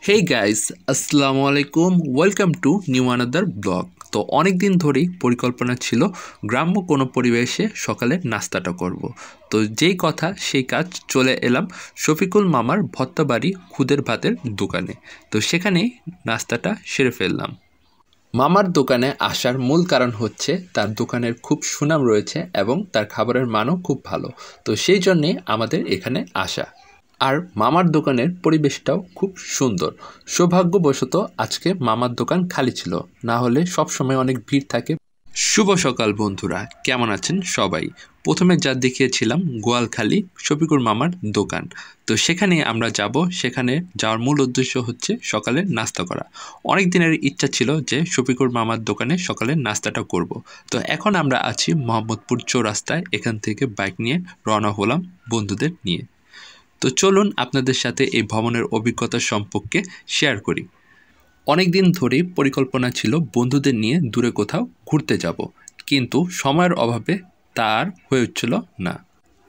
Hey guys, আসসালামু আলাইকুম। Welcome to new another blog. তো অনেক দিন ধরেই পরিকল্পনা ছিল গ্রাম্য কোনো পরিবেশে সকালে নাস্তাটা করব। তো যেই কথা সেই কাজ, চলে এলাম শফিকুল মামার ভর্তাবাড়ি খুদের ভাতের দোকানে। তো সেখানেই নাস্তাটা সেরে ফেললাম। মামার দোকানে আসার মূল কারণ হচ্ছে তার দোকানের খুব সুনাম রয়েছে এবং তার খাবারের মানও খুব ভালো। তো সেই জন্যে আমাদের এখানে আসা। আর মামার দোকানের পরিবেশটাও খুব সুন্দর। সৌভাগ্যবশত আজকে মামার দোকান খালি ছিল, না হলে সবসময় অনেক ভিড় থাকে। শুভ সকাল বন্ধুরা, কেমন আছেন সবাই? প্রথমে যা দেখিয়েছিলাম গোয়ালখালী শফিকুর মামার দোকান। তো সেখানে আমরা যাব। সেখানে যাওয়ার মূল উদ্দেশ্য হচ্ছে সকালে নাস্তা করা। অনেক দিনের ইচ্ছা ছিল যে শফিকুর মামার দোকানে সকালে নাস্তাটা করব। তো এখন আমরা আছি মোহাম্মদপুর চৌরাস্তায়। এখান থেকে বাইক নিয়ে রওনা হলাম বন্ধুদের নিয়ে। তো চলুন আপনাদের সাথে এই ভ্রমণের অভিজ্ঞতা সম্পর্কে শেয়ার করি। অনেক দিন ধরেই পরিকল্পনা ছিল বন্ধুদের নিয়ে দূরে কোথাও ঘুরতে যাব, কিন্তু সময়ের অভাবে তা আর হয়ে উঠছিল না।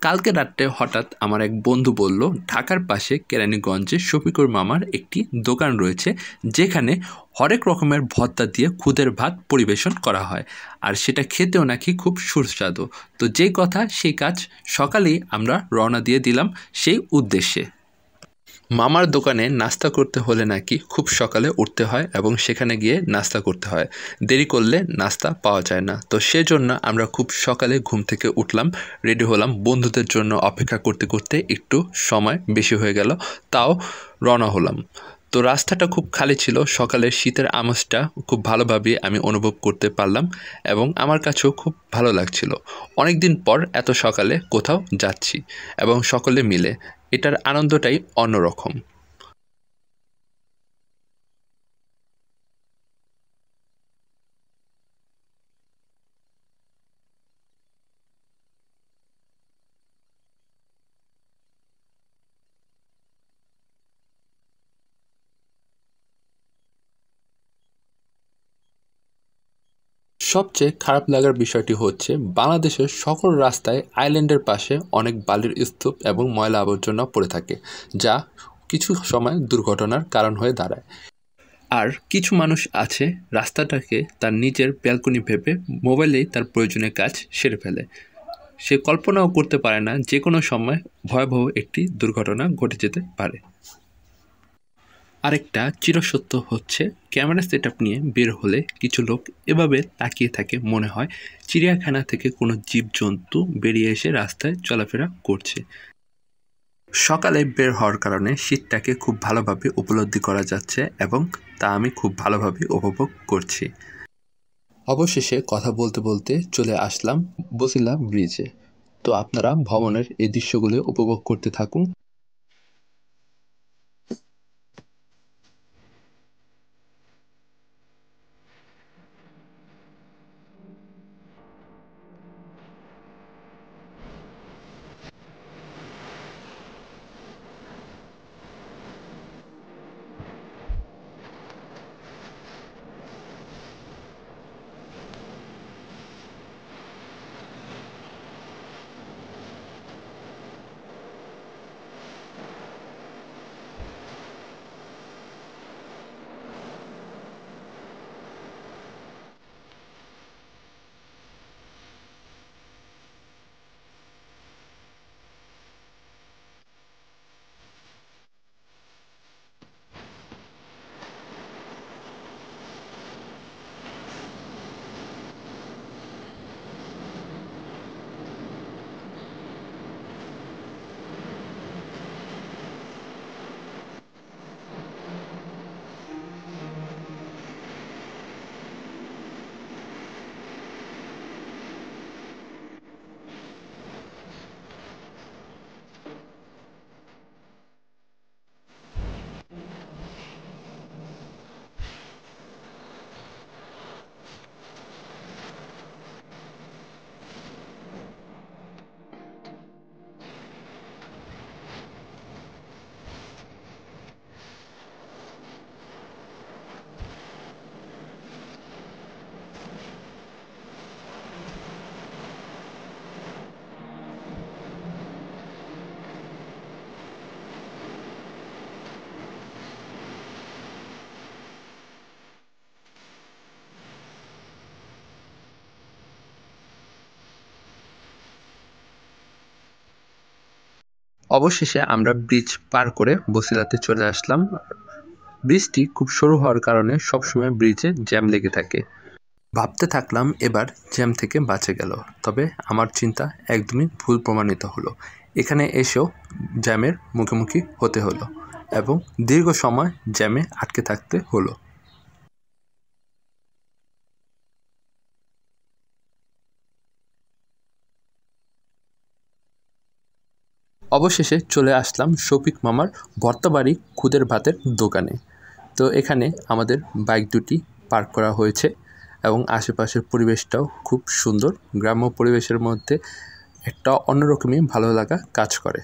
কালকে রাত্রে হঠাৎ আমার এক বন্ধু বলল, ঢাকার পাশে কেরানীগঞ্জে শফিকুর মামার একটি দোকান রয়েছে, যেখানে হরেক রকমের ভর্তা দিয়ে খুদের ভাত পরিবেশন করা হয়, আর সেটা খেতেও নাকি খুব সুস্বাদু। তো যেই কথা সেই কাজ, সকালেই আমরা রওনা দিয়ে দিলাম সেই উদ্দেশ্যে। মামার দোকানে নাস্তা করতে হলে নাকি খুব সকালে উঠতে হয় এবং সেখানে গিয়ে নাস্তা করতে হয়। দেরি করলে নাস্তা পাওয়া যায় না। তো সেজন্য আমরা খুব সকালে ঘুম থেকে উঠলাম, রেডি হলাম। বন্ধুদের জন্য অপেক্ষা করতে করতে একটু সময় বেশি হয়ে গেল, তাও রওনা হলাম। তো রাস্তাটা খুব খালি ছিল। সকালের শীতের আমেজটা খুব ভালোভাবে আমি অনুভব করতে পারলাম এবং আমার কাছেও খুব ভালো লাগছিল। অনেক দিন পর এত সকালে কোথাও যাচ্ছি এবং সকলে মিলে, এটার আনন্দটাই অন্যরকম। সবচেয়ে খারাপ লাগার বিষয়টি হচ্ছে, বাংলাদেশের সকল রাস্তায় আইল্যান্ডের পাশে অনেক বালির স্তূপ এবং ময়লা আবর্জনা পড়ে থাকে, যা কিছু সময় দুর্ঘটনার কারণ হয়ে দাঁড়ায়। আর কিছু মানুষ আছে রাস্তাটাকে তার নিজের ব্যালকনি ভেবে মোবাইলেই তার প্রয়োজনীয় কাজ সেরে ফেলে। সে কল্পনাও করতে পারে না যে কোনো সময় ভয়াবহ একটি দুর্ঘটনা ঘটে যেতে পারে। আরেকটা চিরসত্য হচ্ছে, ক্যামেরা সেটআপ নিয়ে বের হলে কিছু লোক এভাবে তাকিয়ে থাকে, মনে হয় চিড়িয়াখানা থেকে কোনো জীবজন্তু বেরিয়ে এসে রাস্তায় চলাফেরা করছে। সকালে বের হওয়ার কারণে শীতটাকে খুব ভালোভাবে উপলব্ধি করা যাচ্ছে এবং তা আমি খুব ভালোভাবে উপভোগ করছি। অবশেষে কথা বলতে বলতে চলে আসলাম বছিলা ব্রিজে। তো আপনারা ভ্রমণের এই দৃশ্যগুলো উপভোগ করতে থাকুন। অবশেষে আমরা ব্রিজ পার করে বসিলাতে চলে আসলাম। ব্রিজটি খুব সরু হওয়ার কারণে সবসময় ব্রিজে জ্যাম লেগে থাকে। ভাবতে থাকলাম এবার জ্যাম থেকে বাঁচে গেল, তবে আমার চিন্তা একদমই ভুল প্রমাণিত হলো। এখানে এসেও জ্যামের মুখোমুখি হতে হলো এবং দীর্ঘ সময় জ্যামে আটকে থাকতে হলো। অবশেষে চলে আসলাম শফিক মামার ভর্তাবাড়ি খুদের ভাতের দোকানে। তো এখানে আমাদের বাইক দুটি পার্ক করা হয়েছে এবং আশেপাশের পরিবেশটাও খুব সুন্দর। গ্রাম্য পরিবেশের মধ্যে একটা অন্যরকমই ভালো লাগা কাজ করে।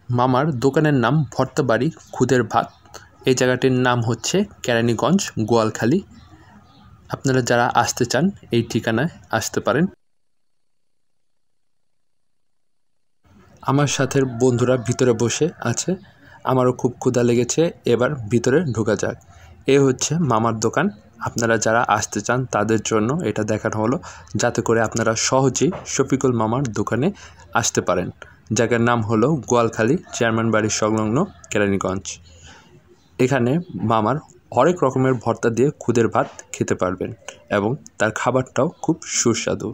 মামার দোকানের নাম ভর্তাবাড়ি খুদের ভাত। এই জায়গাটির নাম হচ্ছে কেরানীগঞ্জ, গোয়ালখালী। আপনারা যারা আসতে চান এই ঠিকানায় আসতে পারেন। আমার সাথের বন্ধুরা ভিতরে বসে আছে, আমারও খুব ক্ষুধা লেগেছে, এবার ভিতরে ঢোকা যাক। এ হচ্ছে মামার দোকান। আপনারা যারা আসতে চান তাদের জন্য এটা দেখানো হলো, যাতে করে আপনারা সহজেই শফিকুল মামার দোকানে আসতে পারেন। জায়গার নাম হলো গোয়ালখালী, চেয়ারম্যান বাড়ির সংলগ্ন কেরানীগঞ্জ। এখানে মামার হরেক রকমের ভর্তা দিয়ে খুদের ভাত খেতে পারবেন এবং তার খাবারটাও খুব সুস্বাদু।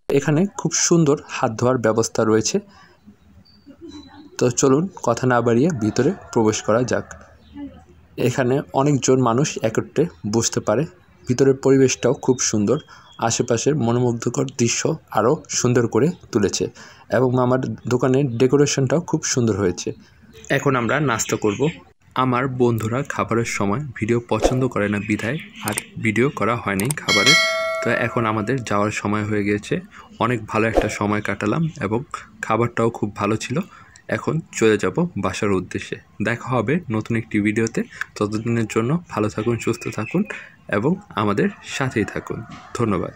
এখানে খুব সুন্দর হাত ধোয়ার ব্যবস্থা রয়েছে। তো চলুন কথা না বাড়িয়ে ভিতরে প্রবেশ করা যাক। এখানে অনেকজন মানুষ একত্রে বসতে পারে। ভিতরের পরিবেশটাও খুব সুন্দর, আশেপাশের মনোমুগ্ধকর দৃশ্য আরও সুন্দর করে তুলেছে এবং আমার দোকানের ডেকোরেশনটাও খুব সুন্দর হয়েছে। এখন আমরা নাস্তা করব। আমার বন্ধুরা খাবারের সময় ভিডিও পছন্দ করে না বিধায় আর ভিডিও করা হয়নি খাবারের। তো এখন আমাদের যাওয়ার সময় হয়ে গিয়েছে। অনেক ভালো একটা সময় কাটালাম এবং খাবারটাও খুব ভালো ছিল। এখন চলে যাব বাসার উদ্দেশ্যে। দেখা হবে নতুন একটি ভিডিওতে। ততদিনের জন্য ভালো থাকুন, সুস্থ থাকুন এবং আমাদের সাথেই থাকুন। ধন্যবাদ।